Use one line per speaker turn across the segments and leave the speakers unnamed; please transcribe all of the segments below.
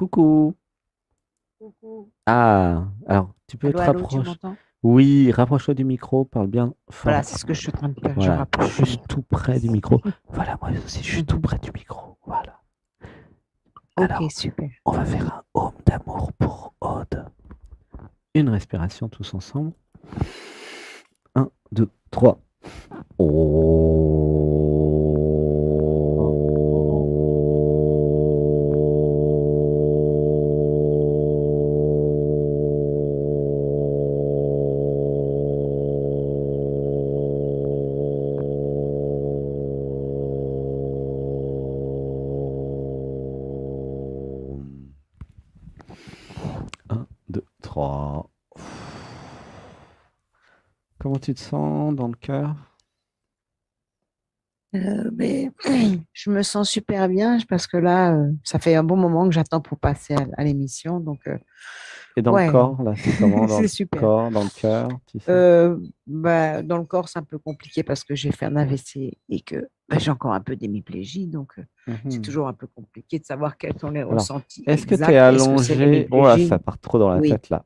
Coucou.
Coucou.
Ah, alors tu peux
Allô,
te
allô, tu
rapprocher.
m'entends?
Oui, rapproche-toi du micro, parle bien
Voilà,
fort.
c'est ce que je suis en train de faire. Je
Voilà,
rapproche le
juste
micro.
tout près du micro. Voilà, moi aussi, je suis tout
Mhm.
près du micro. Voilà.
Ok,
Alors,
super.
on va faire un home d'amour pour Aude. Une respiration tous ensemble. Un, deux, trois. Un, deux, trois. Comment tu te sens dans le cœur?
Mais, je me sens super bien parce que là, ça fait un bon moment que j'attends pour passer à l'émission. Donc,
Et dans le
ouais,
corps, là, c'est comment dans
c'est
le
super.
corps, dans le cœur, tu sens?
Bah, dans le corps, c'est un peu compliqué parce que j'ai fait un AVC et que bah, j'ai encore un peu d'hémiplégie. Donc, c'est
Mhm.
toujours un peu compliqué de savoir quels sont les
Alors,
ressentis
est-ce que tu es
exacts. Est-ce que c'est
allongé? Oh là, ça
l'hémiplégie?
part trop dans la
Oui.
tête là.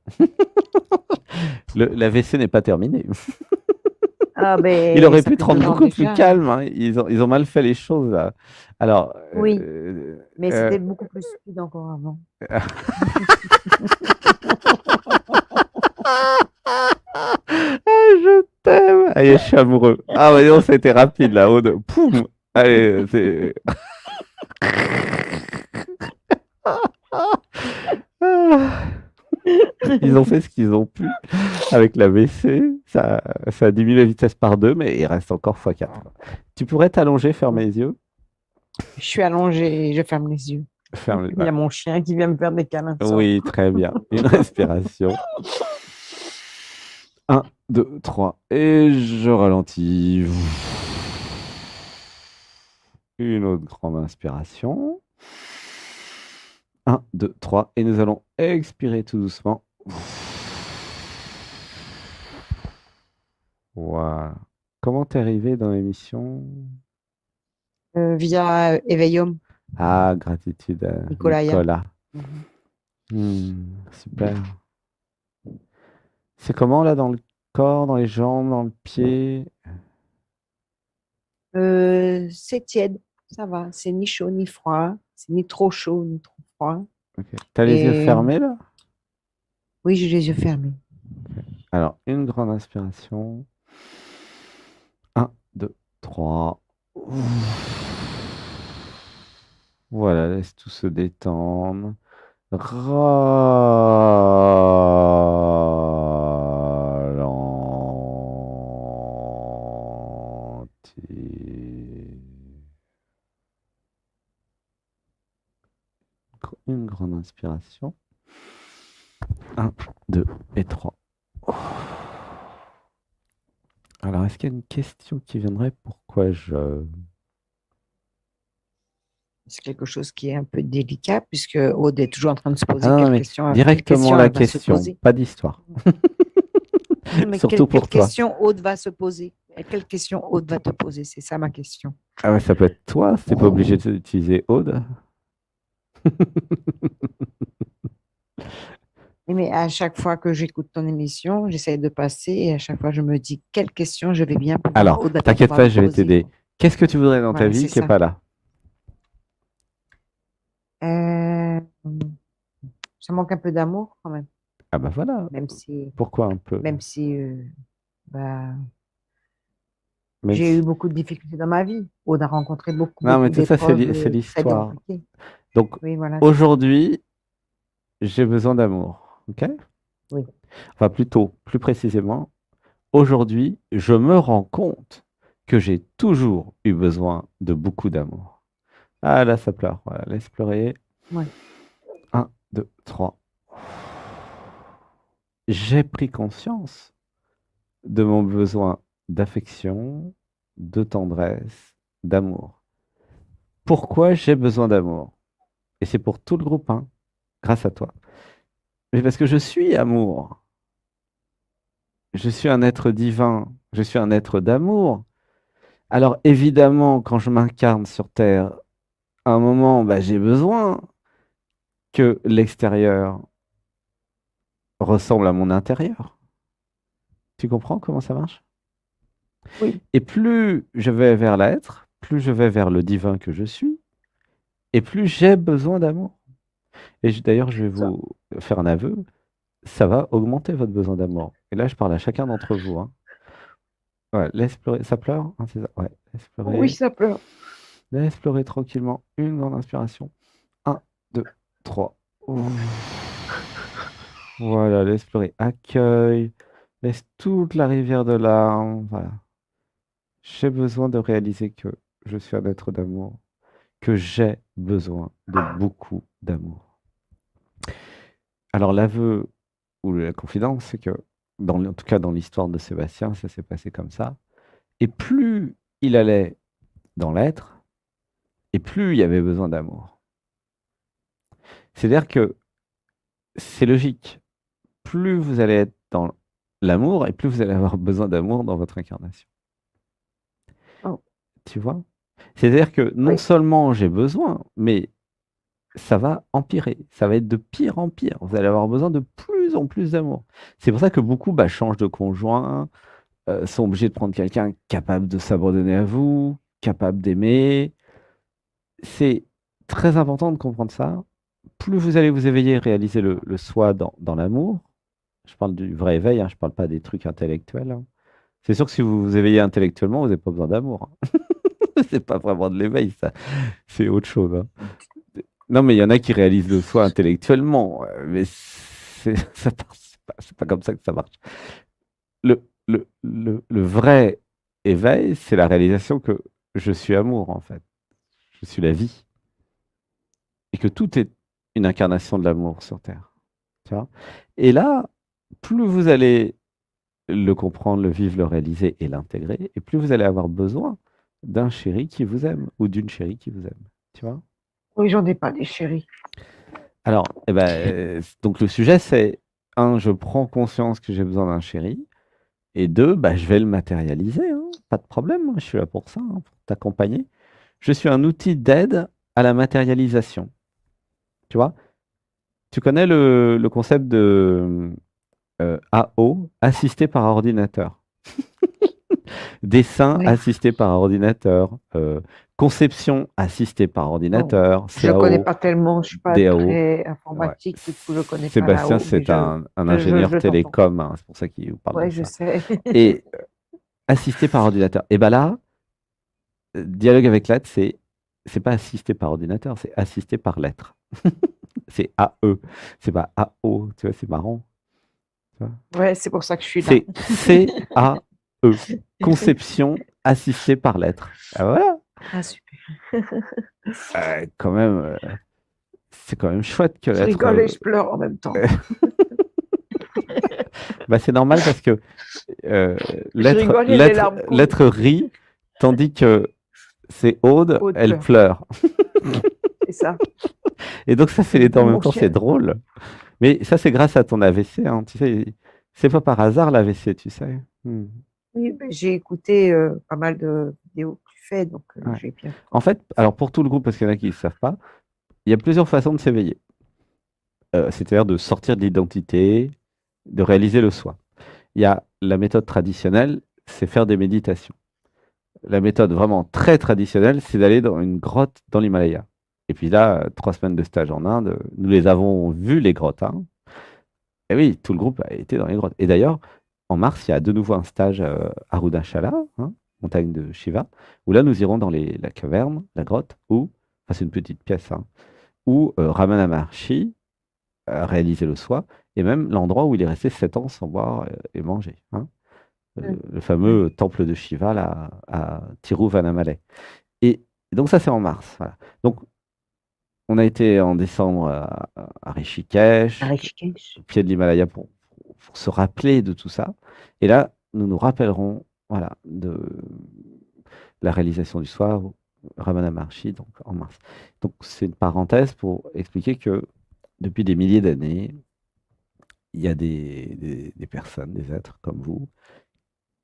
L'AVC n'est pas terminé.
Ah,
Il
ben,
aurait
ça
pu te
fait
rendre
2 ans
beaucoup plus
déjà, hein.
calme, hein. Ils ont mal fait les choses là. Alors,
Oui. Mais
euh,
c'était beaucoup plus speed encore avant.
je t'aime. Allez, je suis amoureux. Ah, mais non, ça a été rapide là. Aude. Poum. Allez, c'est. Ils ont fait ce qu'ils ont pu avec l'AVC. Ça a diminué la vitesse par deux, mais il reste encore x4. Tu pourrais t'allonger, fermer les yeux?
Je suis allongée et je ferme les yeux.
Ferme les...
Il y a mon chien qui vient me faire des câlins de sorte.
Oui, très bien. Une respiration. Un, deux, trois. Et je ralentis. Une autre grande inspiration. Un, deux, trois. Et nous allons expirer tout doucement. Voilà. Comment t'es arrivé dans l'émission?
Via Éveillum,
Ah, gratitude à
Nicolaya.
Nicolas.
Mhm.
Super. C'est comment là dans le corps, dans les jambes, dans le pied?
C'est tiède, ça va. C'est ni chaud ni froid. C'est ni trop chaud ni trop froid.
Ok. T'as les yeux
Et
fermés là?
oui, j'ai les yeux fermés.
Alors, une grande inspiration. Un, deux, trois. Voilà, laisse tout se détendre. Ralentis. Une grande inspiration. Un, deux et trois. Alors, est-ce qu'il y a une question qui viendrait? Pourquoi je...
C'est quelque chose qui est un peu délicat puisque Aude est toujours en train de se
Ah
poser
non,
quelle
mais
question, quelle
directement
question
la
elle va se
question,
poser.
pas d'histoire.
Non, mais
Surtout
quelle
pour toi.
question Aude va se poser? Quelle question Aude va te poser? C'est ça ma question.
Ah ouais, ça peut être toi, t'es pas obligé d'utiliser Aude.
Mais à chaque fois que j'écoute ton émission, j'essaie de passer et à chaque fois je me dis quelle question je vais bien pouvoir,
Alors,
Aude va bien
t'inquiète
pouvoir
pas,
me
je vais
poser,
t'aider.
quoi.
Qu'est-ce que tu voudrais dans ta
Voilà,
vie
c'est
qui est
ça.
pas là?
Euh, Ça manque un peu d'amour quand même,
Ah bah voilà.
même si,
Pourquoi un peu?
même si bah,
Même
j'ai
si...
eu beaucoup de difficultés dans ma vie. Aude a rencontré beaucoup,
Non, mais
beaucoup
tout ça,
d'épreuves
c'est
très
l'histoire.
compliquées.
Donc,
Oui, voilà, c'est ça.
aujourd'hui, j'ai besoin d'amour. OK?
Oui.
Enfin, plutôt, plus précisément, aujourd'hui, je me rends compte que j'ai toujours eu besoin de beaucoup d'amour. Ah là, ça pleure. Voilà, laisse pleurer.
Ouais.
Un, deux, trois. J'ai pris conscience de mon besoin d'affection, de tendresse, d'amour. Pourquoi j'ai besoin d'amour? Et c'est pour tout le groupe, hein, grâce à toi. Mais parce que je suis amour. Je suis un être divin. Je suis un être d'amour. Alors évidemment, quand je m'incarne sur Terre, à un moment, bah, j'ai besoin que l'extérieur ressemble à mon intérieur. Tu comprends comment ça marche?
Oui,
Et plus je vais vers l'être, plus je vais vers le divin que je suis, et plus j'ai besoin d'amour. Et d'ailleurs, je vais
ça.
vous faire un aveu, ça va augmenter votre besoin d'amour. Et là, je parle à chacun d'entre vous, hein. Ouais, laisse pleurer. Ça pleure? Hein, c'est ça? Ouais, laisse
Oui,
pleurer.
ça pleure.
Laisse pleurer tranquillement. Une grande inspiration. Un, 2, 3. Voilà, laisse pleurer. Accueille. Laisse toute la rivière de larmes. Voilà. J'ai besoin de réaliser que je suis un être d'amour, que j'ai besoin de beaucoup d'amour. Alors, l'aveu ou la confidence, c'est que, en tout cas dans l'histoire de Sébastien, ça s'est passé comme ça. Et plus il allait dans l'être, et plus il y avait besoin d'amour. C'est-à-dire que c'est logique. Plus vous allez être dans l'amour, et plus vous allez avoir besoin d'amour dans votre incarnation.
Oh,
Tu vois? C'est-à-dire que non
oui.
seulement j'ai besoin, mais ça va empirer. Ça va être de pire en pire. Vous allez avoir besoin de plus en plus d'amour. C'est pour ça que beaucoup changent de conjoint, sont obligés de prendre quelqu'un capable de s'abandonner à vous, capable d'aimer. C'est très important de comprendre ça. Plus vous allez vous éveiller et réaliser le soi dans l'amour, je parle du vrai éveil, hein, je ne parle pas des trucs intellectuels, hein. C'est sûr que si vous vous éveillez intellectuellement, vous n'avez pas besoin d'amour, hein. C'est pas vraiment de l'éveil, ça. C'est autre chose, hein. Non, mais il y en a qui réalisent le soi intellectuellement, mais c'est pas comme ça que ça marche. Le vrai éveil, c'est la réalisation que je suis amour, en fait. Je suis la vie. Et que tout est une incarnation de l'amour sur Terre. Tu vois? Et là, plus vous allez le comprendre, le vivre, le réaliser et l'intégrer, et plus vous allez avoir besoin d'un chéri qui vous aime ou d'une chérie qui vous aime. Tu vois?
Oui, j'en ai pas des chéris.
Alors, eh ben, donc le sujet, c'est, un, je prends conscience que j'ai besoin d'un chéri, et deux, bah, je vais le matérialiser, hein. Pas de problème, moi, je suis là pour ça, hein, pour t'accompagner. Je suis un outil d'aide à la matérialisation. Tu vois? Tu connais le concept de AO, assisté par ordinateur. Dessin
Oui.
assisté par ordinateur. Conception assistée par
Bon,
ordinateur.
je connais
CAO,
pas tellement, je suis pas
DAO.
très
Ouais.
informatique, du coup, je connais pas
Sébastien,
là-haut, mais
c'est un ingénieur
je t'entends.
télécom, hein, c'est pour ça qu'il vous parle de
Oui, je
ça.
sais.
Et assisté par ordinateur. Et bien là, dialogue avec l'être, c'est pas assisté par ordinateur, c'est assisté par l'être. C'est AE, c'est pas AO, tu vois, c'est marrant. Tu vois.
Ouais, c'est pour ça que je suis là.
C'est CAE, conception assistée par l'être. Ah, voilà.
Ah, super.
Quand même, c'est quand même chouette que
Je
l'être.
rigole et je pleure en même temps.
Bah, c'est normal parce que euh,
Je
l'être,
rigole et les
l'être,
larmes coulent.
l'être rit, tandis que c'est Aude,
Aude
elle
pleure,
pleure.
c'est ça.
Et donc ça fait
C'est
les deux en
comme
même
mon
temps, c'est
chien.
drôle. Mais ça, c'est grâce à ton AVC, hein, tu sais. C'est pas par hasard l'AVC, tu sais. Hmm.
Oui, ben, j'ai écouté pas mal de vidéos que tu fais, donc
Ouais.
j'ai bien
En fait, alors pour tout le groupe, parce qu'il y en a qui ne savent pas, il y a plusieurs façons de s'éveiller. C'est-à-dire de sortir de l'identité, de réaliser le soi. Il y a la méthode traditionnelle, c'est faire des méditations. La méthode vraiment très traditionnelle, c'est d'aller dans une grotte dans l'Himalaya. Et puis là, 3 semaines de stage en Inde, nous les avons vues, les grottes, hein. Et oui, tout le groupe a été dans les grottes. Et d'ailleurs, en mars, il y a de nouveau un stage à Arunachala, hein, montagne de Shiva, où là, nous irons dans la caverne, la grotte, où, enfin, c'est une petite pièce, hein, où Ramana Maharshi a réalisé le soi, et même l'endroit où il est resté 7 ans sans boire et manger, hein.
Mm.
Le
Ouais.
fameux temple de Shiva là, à Tiruvannamalai. Et donc ça, c'est en mars. Voilà. Donc on a été en décembre à
À
Rishikesh,
Rishikesh.
au pied de l'Himalaya, pour se rappeler de tout ça. Et là, nous nous rappellerons, voilà, de la réalisation du soir, Ramana Maharshi, donc en mars. Donc c'est une parenthèse pour expliquer que depuis des milliers d'années, il y a des personnes, des êtres comme vous,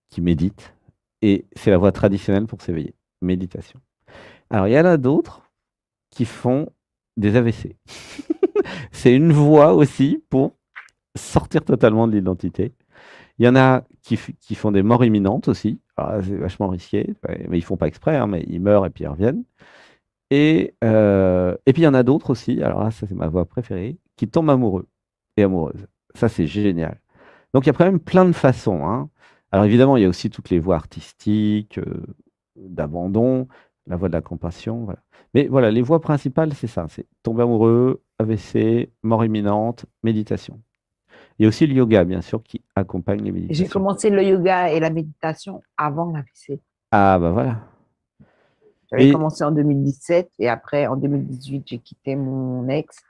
qui méditent. Et c'est la voie traditionnelle pour s'éveiller. Méditation. Alors, il y en a d'autres qui font des AVC. C'est une voie aussi pour sortir totalement de l'identité. Il y en a qui font des morts imminentes aussi. Alors là, c'est vachement risqué, ouais, mais ils font pas exprès, hein, mais ils meurent et puis ils reviennent. Et puis il y en a d'autres aussi, alors là, ça c'est ma voie préférée, qui tombent amoureux et amoureuses. Ça c'est génial. Donc il y a quand même plein de façons, hein. Alors évidemment, il y a aussi toutes les voies artistiques, d'abandon, la voie de la compassion, voilà. Mais voilà, les voies principales, c'est ça, c'est tomber amoureux, AVC, mort imminente, méditation. Il y a aussi le yoga, bien sûr, qui accompagne les
J'ai
méditations.
commencé le yoga et la méditation avant l'AVC.
Ah bah voilà.
J'avais
Et,
commencé en 2017 et après, en 2018, j'ai quitté mon ex.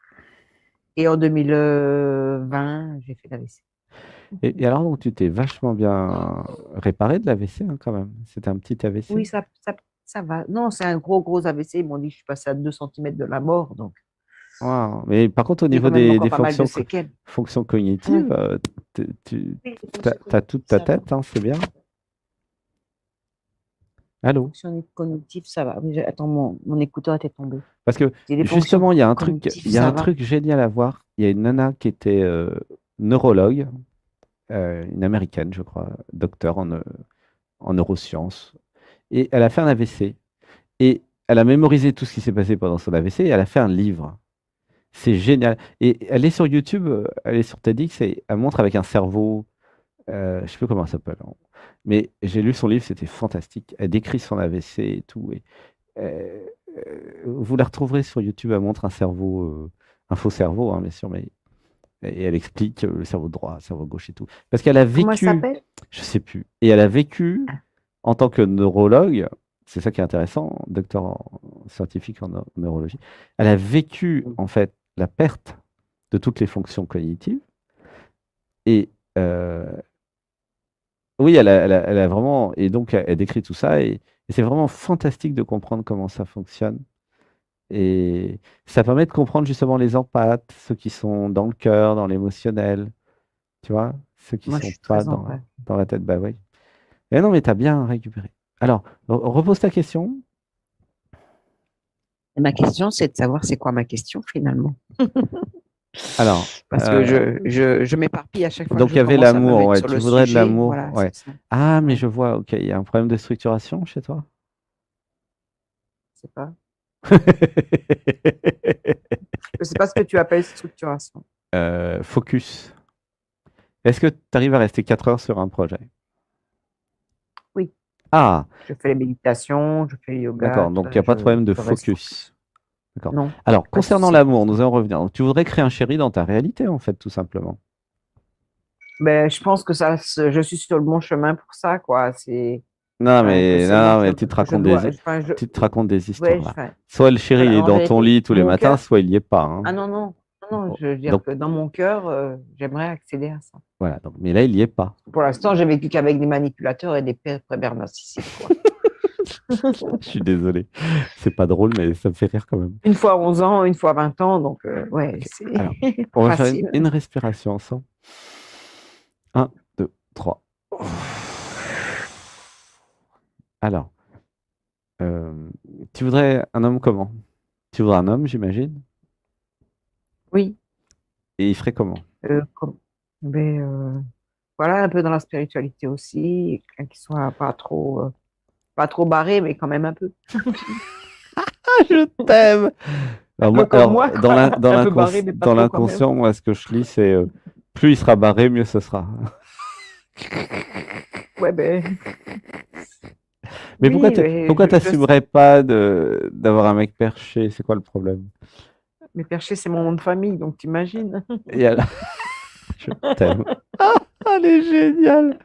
Et en 2020, j'ai fait l'AVC.
et alors, donc, tu t'es vachement bien réparé de l'AVC, hein, quand même. C'était un petit AVC.
Oui, ça va. Non, c'est un gros AVC. Ils m'ont dit que je suis passée à 2 centimètres de la mort. Donc,
Waouh. Mais par contre, au
il y a
niveau
quand même
des
encore pas mal de
fonctions,
séquelles.
fonctions
Oui,
cognitives, tu
oui, les fonctions
as,
cognitives,
toute ta
ça va.
tête, hein, c'est bien. Allô?
Fonctions cognitives, ça va. Oui, attends, mon écouteur était tombé.
Parce que
J'ai des fonctions
justement,
cognitives,
il y a
ça
un
va.
truc génial à voir. Il y a une nana qui était neurologue, une américaine, je crois, docteur en neurosciences. Et elle a fait un AVC. Et elle a mémorisé tout ce qui s'est passé pendant son AVC et elle a fait un livre. C'est génial. Et elle est sur YouTube, elle est sur TEDx et elle montre avec un cerveau, je ne sais plus comment ça s'appelle, hein. Mais j'ai lu son livre, c'était fantastique. Elle décrit son AVC et tout. Et, euh, vous la retrouverez sur YouTube, elle montre un cerveau, un faux cerveau, hein, bien sûr, mais et elle explique le cerveau droit, le cerveau gauche et tout. Parce qu'elle a
Comment elle
vécu,
s'appelle?
je sais plus, et elle a vécu en tant que neurologue, c'est ça qui est intéressant, docteur scientifique en neurologie, elle a vécu en fait la perte de toutes les fonctions cognitives. Et oui, elle a vraiment, et donc elle décrit tout ça, et c'est vraiment fantastique de comprendre comment ça fonctionne. Et ça permet de comprendre justement les empathes, ceux qui sont dans le cœur, dans l'émotionnel, tu vois, ceux qui
Moi, je
sont
suis
pas
très en paix.
dans la tête, bah oui. Eh non, mais t'as bien récupéré. Alors, repose ta question.
Et ma question, c'est de savoir c'est quoi ma question finalement.
Alors,
Parce que je m'éparpille à chaque fois que
donc
je
il y avait
commence à me
l'amour,
mettre
ouais,
sur
tu
le
voudrais de
sujet.
l'amour,
Voilà,
ouais.
c'est ça.
Ah, mais
Ouais,
je vois, ok, il y a un problème de structuration chez toi?
c'est pas. Je sais pas ce que tu appelles structuration.
Focus. Est-ce que tu arrives à rester 4 heures sur un projet?
Oui,
Ah,
je fais les méditations, je fais le yoga,
d'accord,
tout
donc il
ça,
n'y a pas de problème de
je reste focus.
focus. D'accord.
Non,
Alors,
pas de
concernant
souci pour
l'amour,
ça.
nous allons revenir. Donc, tu voudrais créer un chéri dans ta réalité, en fait, tout simplement.
Ben, je pense que je suis sur le bon chemin pour ça, quoi.
Non,
Enfin, que
mais,
c'est le bon
non, mais
chemin, que je dois. Enfin,
tu te racontes des
ouais,
histoires, là.
enfin,
Soit le chéri il
voilà,
est
en
dans ton
vérité,
lit tous les
mon
matins,
cœur.
soit il n'y est pas, hein.
Ah non, non, non,
Bon,
je veux dire
donc,
que dans mon cœur, j'aimerais accéder à ça.
voilà. Donc, mais là, il n'y est pas.
Pour l'instant, j'ai vécu qu'avec des manipulateurs et des pervers narcissiques, quoi.
Je suis désolé. C'est pas drôle, mais ça me fait rire quand même.
Une fois 11 ans, une fois 20 ans, donc ouais,
Ok.
c'est
Alors,
pas
on va faire
facile.
une respiration ensemble. Un, 2, 3. Alors, euh, tu voudrais un homme comment? Tu voudrais un homme, j'imagine?
Oui,
Et il ferait comment?
comme, mais, voilà, un peu dans la spiritualité aussi, quelqu'un qui soit pas trop barré, mais quand même un peu.
Ah, je t'aime!
Un
Alors,
peu comme moi,
dans
quoi. Un peu barré, mais pas
dans
trop quand même.
l'inconscient, moi, ce que je lis, c'est plus il sera barré, mieux ce sera.
Ouais, ben,
Mais
oui, mais
pourquoi t'assumerais pas d'avoir un mec perché? C'est quoi le problème?
mais Perché, c'est mon nom de famille, donc t'imagines.
Et alors, je t'aime. Ah, elle est géniale!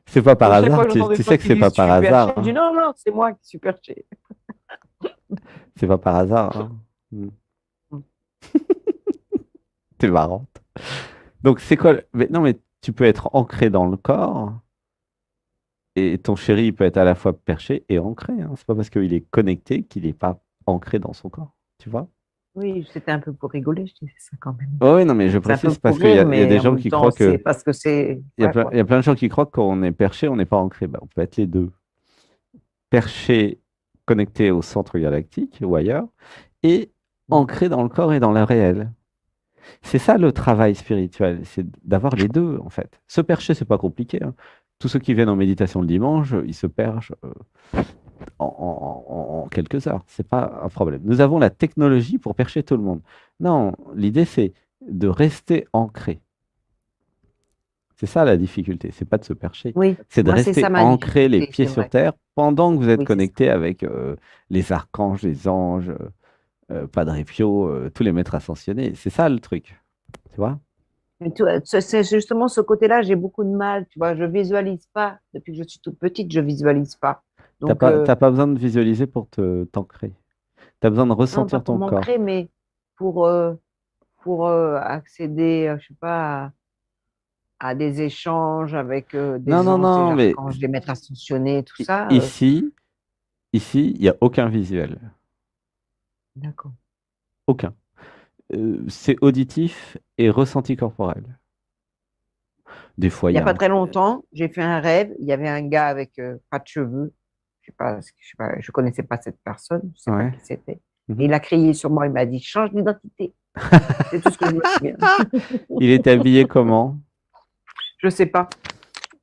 C'est pas par
Donc, chaque fois
hasard,
que j'entends des
tu
gens
sais que
qui
c'est pas
disent je
par
suis Perché,
hasard,
je dis
hein.
non, non, c'est moi qui suis Perché.
C'est pas par hasard, hein. Mm. C'est marrant. Donc, c'est quoi? Mais, non, mais tu peux être ancré dans le corps et ton chéri, il peut être à la fois perché et ancré, hein. C'est pas parce qu'il est connecté qu'il n'est pas ancré dans son corps. Tu vois?
Oui, c'était un peu pour rigoler, je disais ça quand même.
Oh, oui, non, mais je
C'est un peu
précise parce
pour
qu'il
rire,
y a des
mais en
gens
même
qui
temps,
croient
c'est
que.
parce que c'est. Voilà,
Il
quoi.
y a plein de gens qui croient que quand on est perché, on n'est pas ancré. Bah, on peut être les deux. Perché connecté au centre galactique ou ailleurs, et
Mhm.
ancré dans le corps et dans le réel. C'est ça le travail spirituel, c'est d'avoir les deux en fait. Se percher, c'est pas compliqué, hein. Tous ceux qui viennent en méditation le dimanche, ils se perchent en quelques heures. C'est pas un problème. Nous avons la technologie pour percher tout le monde. Non, l'idée c'est de rester ancré. C'est ça la difficulté. C'est pas de se percher,
Oui,
c'est de
moi, c'est
rester
ça ma
ancré les
difficulté,
pieds
c'est
sur
vrai.
terre pendant que vous êtes
Oui, c'est ça.
connecté avec les archanges, les anges, Padre Pio, tous les maîtres ascensionnés. C'est ça le truc. Tu vois?
Mais tu vois, c'est justement ce côté-là, j'ai beaucoup de mal, tu vois, je visualise pas. Depuis que je suis toute petite, je visualise pas. Donc,
T'as pas besoin de visualiser pour t'ancrer. Tu as besoin de
non, pas
ressentir
pour
ton
m'ancrer,
corps.
mais pour, accéder, je sais pas, à des échanges avec
Non,
des
non,
anges, des
non, mais
archanges, des maîtres ascensionnés, tout
i-
ça.
ici, ici, il n'y a aucun visuel.
D'accord.
Aucun. C'est auditif et ressenti corporel. Des fois,
Il
il
n'y
y
a
a
pas
un...
très longtemps, j'ai fait un rêve. Il y avait un gars avec pas de cheveux. Je sais pas, je connaissais pas cette personne. Je sais pas
Ouais.
qui c'était. Et
Mhm.
il a crié sur moi. Il m'a dit, change d'identité. C'est tout ce que je me souviens.
Il était habillé comment?
Je sais pas.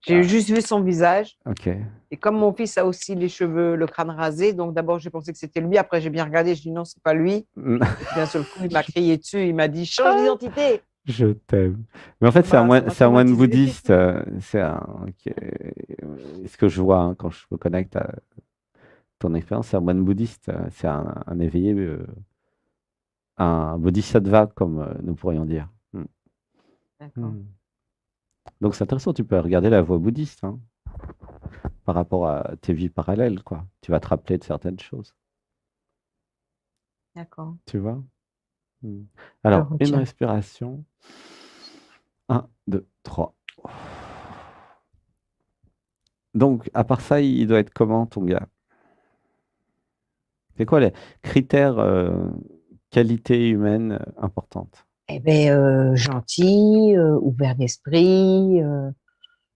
J'ai
Ah,
juste vu son visage.
ok.
Et comme mon fils a aussi les cheveux, le crâne rasé, donc d'abord j'ai pensé que c'était lui. Après j'ai bien regardé. Je dis non, c'est pas lui. Et puis d'un seul coup, il m'a crié dessus. Il m'a dit, change d'identité.
Je t'aime. Mais en fait,
Ça m'a
c'est un moine
traumatisé.
bouddhiste. C'est un... ce que je vois hein, quand je me connecte à ton expérience, c'est un moine bouddhiste. C'est un éveillé, un bodhisattva, comme nous pourrions dire. Hmm.
D'accord.
Hmm. Donc c'est intéressant, tu peux regarder la voie bouddhiste hein, par rapport à tes vies parallèles, quoi. Tu vas te rappeler de certaines choses,
D'accord.
tu vois? Hmm.
Je
Alors, une
retiens.
respiration. Un, 2, 3. Donc, à part ça, il doit être comment, ton gars? C'est quoi les critères qualité humaine importante?
Eh ben, gentil, ouvert d'esprit,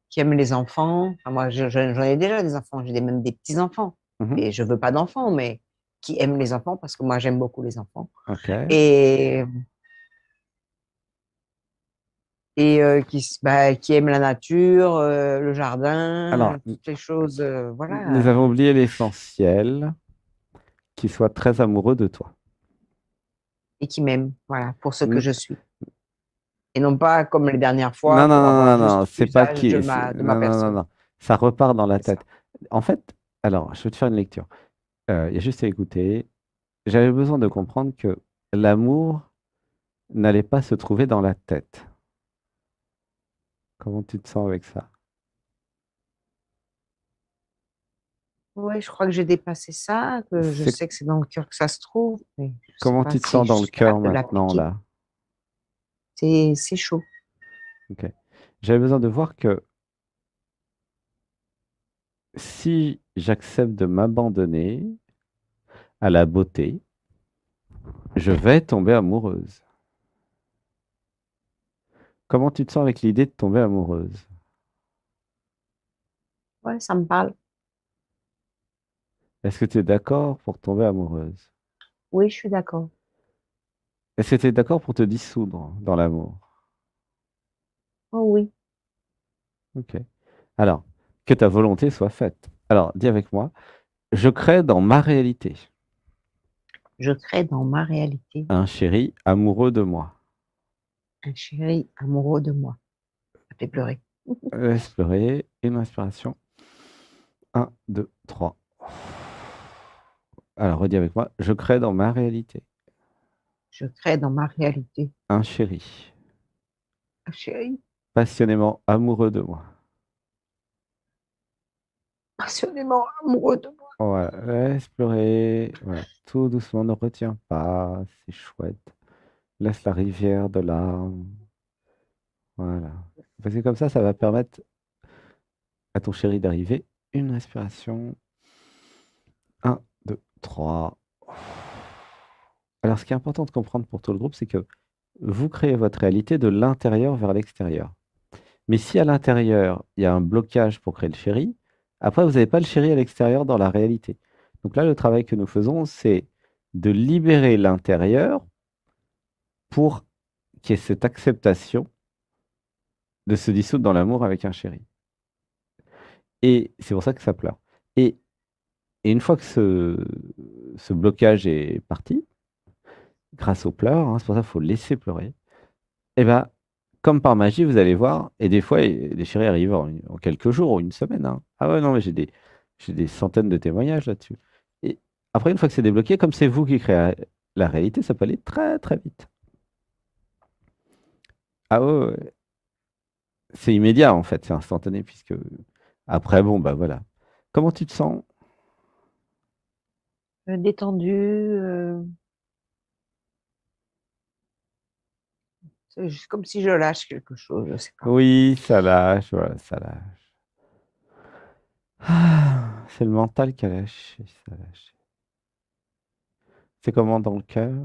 qui aime les enfants. Enfin, moi, j'en ai déjà des enfants, même des petits-enfants.
Mhm.
Et je veux pas d'enfants, mais qui aiment les enfants parce que moi, j'aime beaucoup les enfants.
Ok.
Et, qui aime la nature, le
Alors,
jardin, toutes les choses,
nous
voilà.
avons oublié l'essentiel, qu'il soit très amoureux de toi.
Et qui m'aime, voilà, pour ce que
N-
je suis. Et non pas comme les dernières
Non,
fois
non,
pour avoir
non, non,
juste
non, c'est pas
l'usage
qui.
de ma
Non, non, non,
personne.
non. Ça repart dans la
C'est ça.
tête. En fait, alors, je vais te faire une lecture. Il y a juste à écouter. J'avais besoin de comprendre que l'amour n'allait pas se trouver dans la tête. Comment tu te sens avec ça?
Ouais, je crois que j'ai dépassé ça, que je
C'est
sais que c'est dans le cœur que ça se trouve, mais je sais
comment
pas
tu te
si
sens
je
dans le
suis
cœur
capable de
maintenant
l'appliquer.
là?
C'est chaud.
Ok. J'avais besoin de voir que si j'accepte de m'abandonner à la beauté, je vais tomber amoureuse. Comment tu te sens avec l'idée de tomber amoureuse?
Ouais, ça me parle.
Est-ce que tu es d'accord pour tomber amoureuse?
Oui, je suis d'accord.
Est-ce que tu es d'accord pour te dissoudre dans l'amour?
Oh oui,
Ok. Alors, que ta volonté soit faite. Alors, dis avec moi, je crée dans ma réalité
je crée dans ma réalité
un chéri amoureux de moi.
un chéri amoureux de moi. Ça fait pleurer.
Laisse pleurer. Une inspiration. Un, 2, 3. Alors, redis avec moi, je crée dans ma réalité
Je crée dans ma réalité
un chéri
un chéri
passionnément amoureux de moi.
passionnément amoureux de moi.
Voilà, laisse pleurer. Voilà, tout doucement, ne retiens pas. C'est chouette. Laisse la rivière de larmes. Voilà. Parce que comme ça va permettre à ton chéri d'arriver. Une respiration. Un, 2, 3. Alors, ce qui est important de comprendre pour tout le groupe, c'est que vous créez votre réalité de l'intérieur vers l'extérieur. Mais si à l'intérieur, il y a un blocage pour créer le chéri, après, vous n'avez pas le chéri à l'extérieur dans la réalité. Donc là, le travail que nous faisons, c'est de libérer l'intérieur pour qu'il y ait cette acceptation de se dissoudre dans l'amour avec un chéri. Et c'est pour ça que ça pleure. Et, et une fois que ce blocage est parti, grâce aux pleurs, hein, c'est pour ça qu'il faut laisser pleurer, et ben, comme par magie, vous allez voir, et des fois, les chéris arrivent en quelques jours ou une semaine, hein. Ah ouais, non, mais j'ai des centaines de témoignages là-dessus. Et après, une fois que c'est débloqué, comme c'est vous qui créez la réalité, ça peut aller très très vite. Ah ouais, ouais. C'est immédiat en fait, c'est instantané, puisque après, bon, bah voilà. Comment tu te sens?
Détendu, c'est juste comme si je lâche quelque chose, je sais pas.
Oui, ça lâche, voilà, ça lâche. Ah, c'est le mental qui a lâché, ça lâche. C'est comment dans le cœur?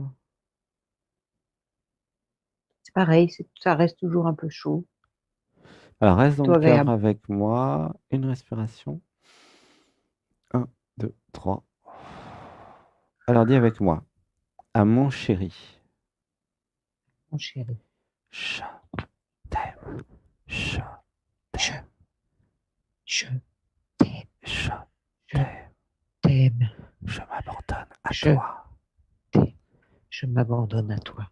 C'est pareil, ça reste toujours un peu chaud,
Alors, reste dans
plutôt
le cœur
agréable.
avec moi. Une respiration. Un, 2, 3. Alors, dis avec moi. À mon chéri.
Mon chéri.
Je t'aime. Je
Je,
t'aime.
je t'aime,
Je
je
t'aime.
t'aime,
Je m'abandonne à
je
toi.
t'aime, je m'abandonne à toi.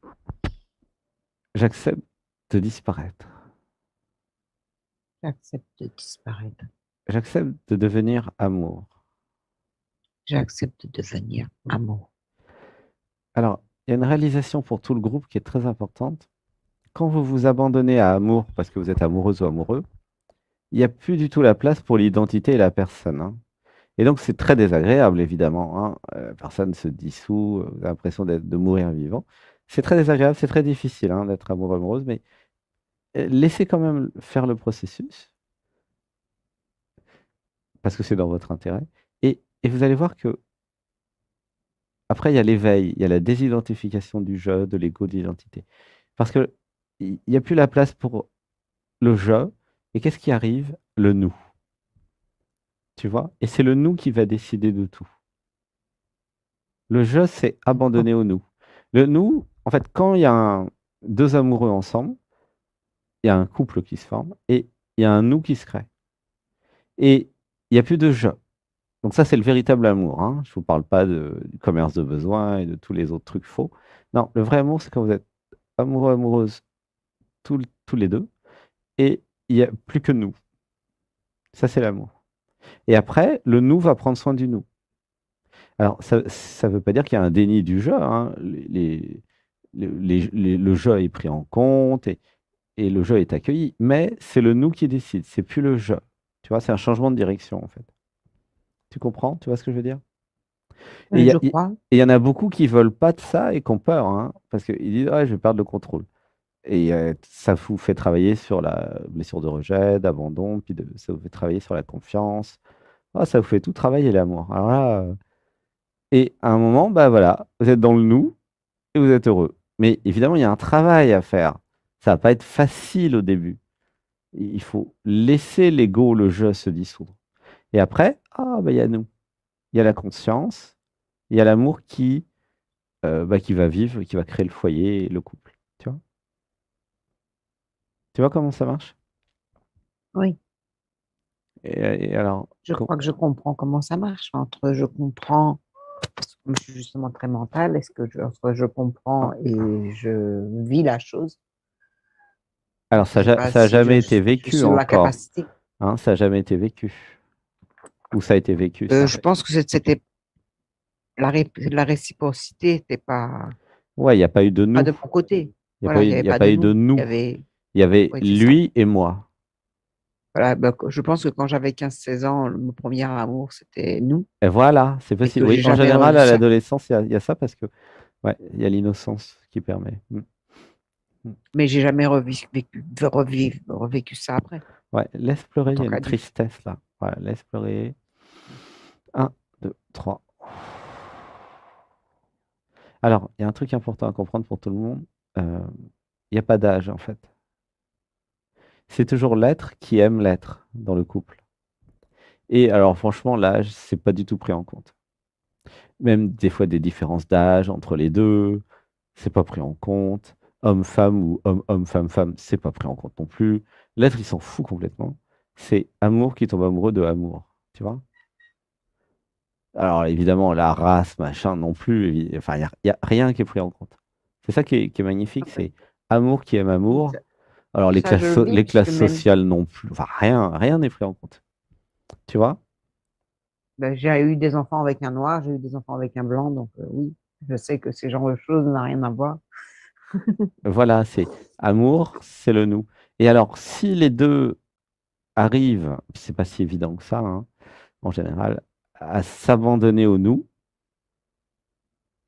J'accepte de disparaître.
J'accepte de disparaître.
J'accepte de devenir amour.
J'accepte de devenir amour.
Alors, il y a une réalisation pour tout le groupe qui est très importante. Quand vous vous abandonnez à amour parce que vous êtes amoureuse ou amoureux, il n'y a plus du tout la place pour l'identité et la personne, hein. Et donc, c'est très désagréable, évidemment, hein. Personne se dissout, vous avez l'impression de mourir vivant. C'est très désagréable, c'est très difficile, hein, d'être amoureux, amoureuse, mais laissez quand même faire le processus, parce que c'est dans votre intérêt. Et vous allez voir que après, il y a l'éveil, il y a la désidentification du jeu, de l'ego, de l'identité. Parce que il n'y a plus la place pour le je. Et qu'est-ce qui arrive? Le nous. Tu vois? Et c'est le nous qui va décider de tout. Le je, c'est abandonné au nous. Le nous, en fait, quand il y a deux amoureux ensemble, il y a un couple qui se forme et il y a un nous qui se crée. Et il n'y a plus de je. Donc ça, c'est le véritable amour, hein. Je ne vous parle pas du commerce de besoins et de tous les autres trucs faux. Non, le vrai amour, c'est quand vous êtes amoureux, amoureuse, tous les deux, et il n'y a plus que nous. Ça, c'est l'amour. Et après, le nous va prendre soin du nous. Alors, ça ne veut pas dire qu'il y a un déni du je, hein. Le je est pris en compte et le je est accueilli, mais c'est le nous qui décide, c'est plus le je. Tu vois, c'est un changement de direction en fait. Tu comprends? Tu vois ce que je veux dire? Et
Je crois.
il y en a beaucoup qui veulent pas de ça et qui ont peur, hein, parce qu'ils disent, ah, je vais perdre le contrôle. Et ça vous fait travailler sur la blessure de rejet, d'abandon, puis ça vous fait travailler sur la confiance. Ah, ça vous fait tout travailler l'amour. Alors là, et à un moment, bah voilà, vous êtes dans le nous et vous êtes heureux. Mais évidemment, il y a un travail à faire. Ça va pas être facile au début. Il faut laisser l'ego, le jeu se dissoudre. Et après, ah, bah, il y a nous. Il y a la conscience, il y a l'amour qui va vivre, qui va créer le foyer et le couple. Tu vois? Tu vois comment ça marche?
Oui,
Et alors,
je crois que je comprends comment ça marche. Entre je comprends, parce que comme je suis justement très mentale, est-ce que entre je comprends et je vis la chose,
alors
je ne sais pas
ça a
si
jamais
je
été
suis
vécu
sur la
encore,
capacité.
hein, ça a jamais été vécu. Ou ça a été vécu, ça?
Je pense que c'était la réciprocité n'était pas,
Ouais, il n'y a pas eu de
pas
nous.
de mon côté.
Il n'y a pas
Voilà,
eu,
il n'y
il
avait
y a
pas
pas
de
eu de
nous.
nous. Il y avait
Oui, c'est ça.
lui et moi.
Voilà, ben, je pense que quand j'avais 15 16 ans, mon premier amour, c'était nous
Et voilà, c'est
et
possible.
que
Oui,
j'ai
en
jamais
général,
revu
à
ça.
l'adolescence, il y a ça parce que, ouais, il y a l'innocence qui permet. Mm.
Mais j'ai jamais revécu ça après,
Ouais, laisse
en
pleurer, il y
tant
a une
qu'adulte.
tristesse là. Voilà, laisse pleurer. Un, deux, trois. Alors, il y a un truc important à comprendre pour tout le monde. Euh, Il n'y a pas d'âge en fait. C'est toujours l'être qui aime l'être dans le couple. Et alors, franchement, l'âge, c'est pas du tout pris en compte. Même des fois des différences d'âge entre les deux, c'est pas pris en compte. Homme-femme ou homme-homme, femme-femme, c'est pas pris en compte non plus. L'être, il s'en fout complètement. C'est amour qui tombe amoureux de amour, tu vois? Alors évidemment, la race, machin, non plus. Enfin, y a rien qui est pris en compte. C'est ça qui est magnifique,
Enfin,
c'est amour qui aime amour. Alors
ça, je le vis
les
puisque
classes
même
sociales non plus. Enfin, rien n'est pris en compte. Tu vois?
ben, j'ai eu des enfants avec un noir, j'ai eu des enfants avec un blanc, donc oui, je sais que ce genre de choses n'a rien à voir.
Voilà, c'est amour, c'est le nous. Et alors, si les deux arrivent, c'est pas si évident que ça, hein, en général, à s'abandonner au nous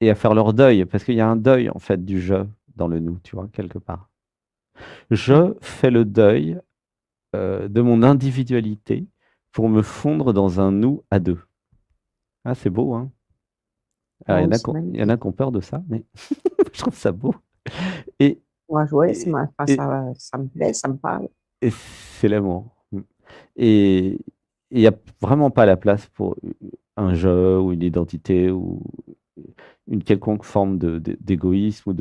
et à faire leur deuil, parce qu'il y a un deuil en fait du je dans le nous, tu vois, quelque part.
Mm.
Je fais le deuil de mon individualité pour me fondre dans un nous à deux. Ah, c'est beau, hein? Alors,
Oh, c'est
il y en a
magnifique.
qui ont peur de ça, mais je trouve ça beau. Et,
Moi, ouais,
et,
enfin,
et,
ça me plaît, ça me parle.
et c'est l'amour. Et il n'y a vraiment pas la place pour un jeu ou une identité ou une quelconque forme d'égoïsme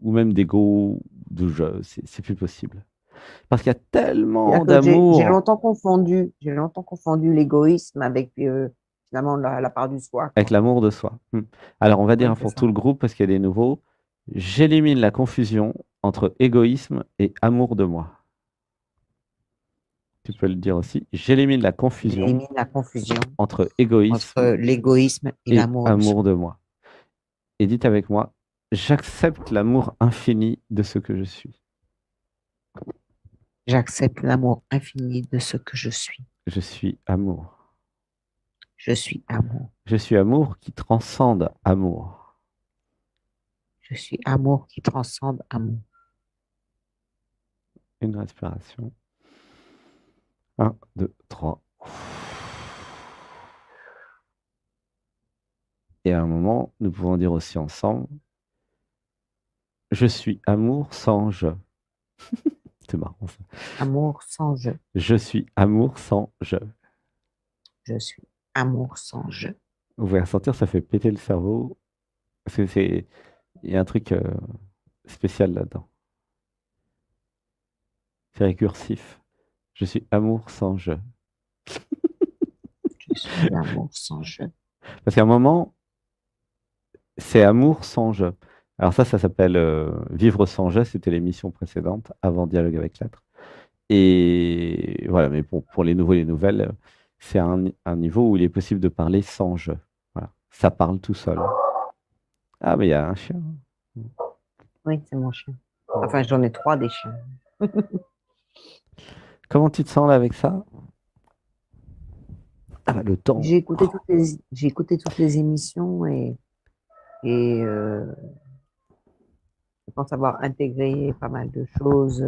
ou même d'ego ou de jeu. C'est plus possible. Parce qu'il y a tellement
C'est-à-dire que
d'amour
j'ai longtemps confondu l'égoïsme avec finalement la part du soi,
avec
quoi.
l'amour de soi. Alors, on va dire
Oui, c'est
pour tout
ça.
le groupe, parce qu'il y a des nouveaux, j'élimine la confusion entre égoïsme et amour de moi. Tu peux le dire aussi. J'élimine la confusion
J'élimine la confusion
entre égoïsme
entre l'égoïsme et
et
l'amour de
amour
soi.
de moi. Et dites avec moi, j'accepte l'amour infini de ce que je suis.
J'accepte l'amour infini de ce que je suis.
Je suis amour.
Je suis amour.
Je suis amour qui transcende amour.
Je suis amour qui transcende amour.
Une respiration. Un, deux, trois. Et à un moment, nous pouvons dire aussi ensemble, je suis amour sans je. C'est marrant ça.
Amour sans je.
Je suis amour sans je.
Je suis amour sans je.
Vous pouvez ressentir, ça fait péter le cerveau. Il y a un truc spécial là-dedans. C'est récursif. Je suis amour sans je.
Je suis amour sans je.
Parce qu'à un moment, c'est amour sans je. Alors ça s'appelle Vivre sans je, c'était l'émission précédente, avant Dialogue avec l'être. Et voilà, mais pour les nouveaux et les nouvelles, c'est un niveau où il est possible de parler sans je. Voilà. Ça parle tout seul. Ah, mais il y a un chien.
Oui, c'est mon chien. Enfin, j'en ai trois des chiens.
Comment tu te sens là avec ça? Ah bah, le temps.
J'ai écouté toutes les émissions et je pense avoir intégré pas mal de choses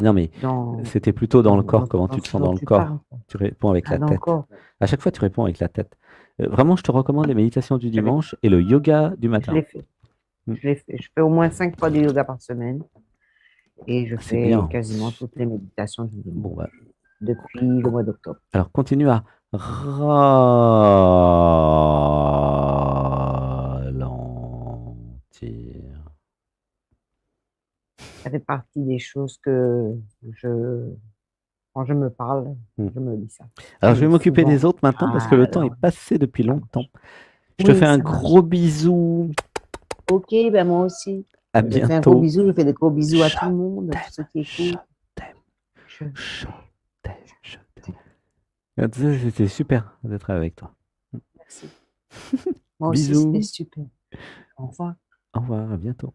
Non, mais
dans,
c'était plutôt dans le corps. Comment
dans
tu te
ce
sens
dont
dans le
tu parles.
corps? Tu réponds avec
Ah,
la
dans le
tête.
corps.
À chaque fois, tu réponds avec la tête. Vraiment, je te recommande les méditations du
Je l'ai
dimanche et le yoga du
je
matin.
l'ai fait.
Hmm.
Je l'ai fait. Je fais au moins 5 fois du yoga par semaine et je
C'est
fais
bien.
quasiment toutes les méditations du
Bon, bah,
dimanche depuis le mois d'octobre.
alors continue à ralentir.
Ça fait partie des choses que quand je me parle,
Hmm.
je me dis ça.
Alors, je vais
Et
m'occuper des
souvent,
autres maintenant parce que le temps est passé depuis
ça
longtemps.
marche.
Je te fais
Oui,
un
ça marche.
gros bisou.
Ok, ben moi aussi.
À
Je fais un gros
bientôt.
bisou. Je fais des gros bisous à
Je
tout le monde, à tous
t'aime,
ceux qui
je
écoutent.
t'aime,
Je
je t'aime, je
t'aime.
t'aime. C'était super d'être avec toi.
Merci. Moi aussi, c'était
Bisous.
super. Au revoir.
Au revoir, à bientôt.